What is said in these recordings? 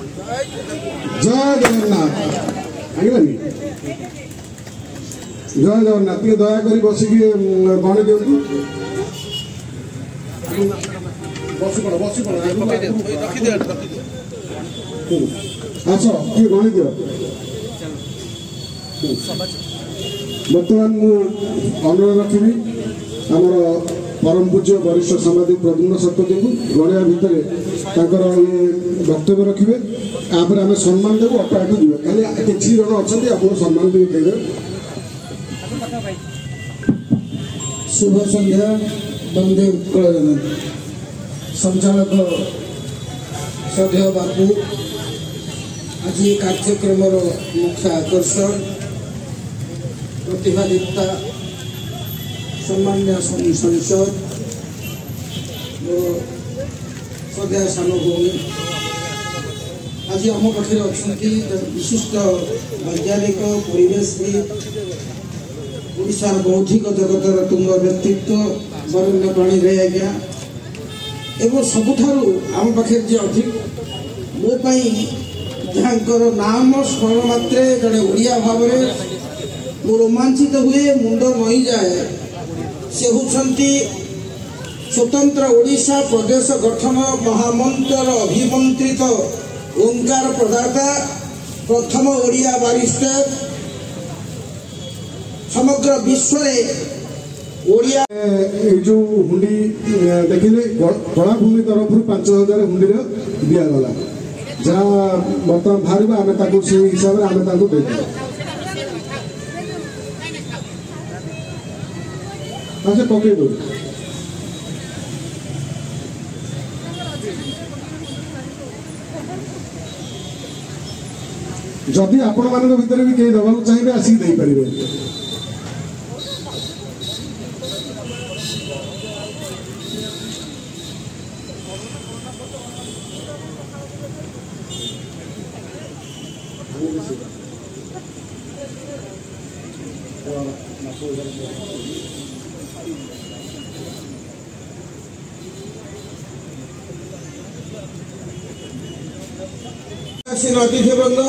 जय जगन्नाथ आगे जय जगन्नाथ ये दयाक बसिक गणी दिंतु आस किए गणी दियो बर्तमान अनुरोध रखी आमर परम पूज्य वरिष्ठ सामाजिक प्रद्युम्न शतपथी को गणिया भितर ये वक्तव्य रखिए आम सम्मान देव अपाठ जी खाली किसी जन अच्छा आप सम्मान भी देवे। शुभ संध्या वंदे उत्कल जननी संचालक श्रद्धेय बापू आज कार्यक्रम मुख्य आकर्षण प्रतिभादीप्ता सम्मान्य संसद श्रद्धेय सान भूमि आज आम पाखे अच्छा विशिष्ट वैज्ञानिक परिवेशविद ओडिशार बौद्धिक जगतर तुंग व्यक्तित्व वरेण्य पाणिग्राही आज्ञा एवं सबुठारु आम पाखे जे अधिक मो जहाँकर नाम स्मरण मात्रे जड़े ओडिया भाव मु रोमांचित हुए मुंड नई जाए से होती स्वतंत्र ओडिशा प्रदेश गठन महामंत्र अभिमंत्रित ओंकार प्रदाता प्रथम ओडिया बारिस्टर समग्र विश्व ओडिया जो हुंडी देखिले कलाभूमि तरफ 5000 हुंडी दिगला जहाँ बर्तमान बाहर आम से हिसाब से आम दे पकड़ दो जदि आपण मान भीतर भी कहीं दबा चाहिए आसिक दे पारे अतिथिवृंद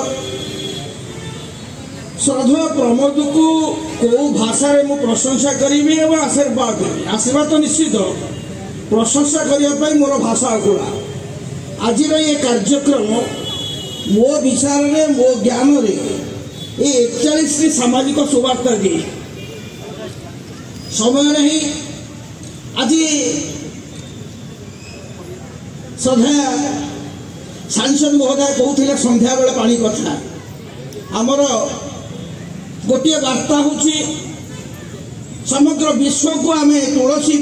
श्रद्धेय प्रमोद को कौ भाषा मु प्रशंसा करी आशीर्वाद करी आशीर्वाद तो निश्चित प्रशंसा करने मोर भाषा अकुला आज ये कार्यक्रम मो विचार में मो ज्ञान रे 41 सामाजिक सुवार्ता दिए समय ही आज श्रद्धेय सांसद महोदय कहते संध्या बेले पानी कथा आमर गोटे वार्ता होची समग्र विश्व को आम तुलसी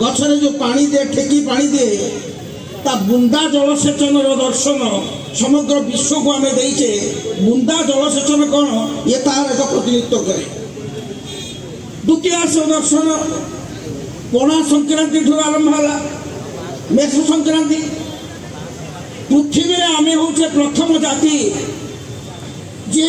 गछरे जो पानी दे ठेकी पानी दे ता बुंदा जलसेचन दर्शन समग्र विश्व को आम देचे बुंदा जलसेचन कौन ये तार एक प्रतिनिधित्व करे। द्वितीय दर्शन पणा संक्रांति ठूँ आरंभ है मेष संक्रांति पृथ्वी आम हूँ प्रथम जाति जे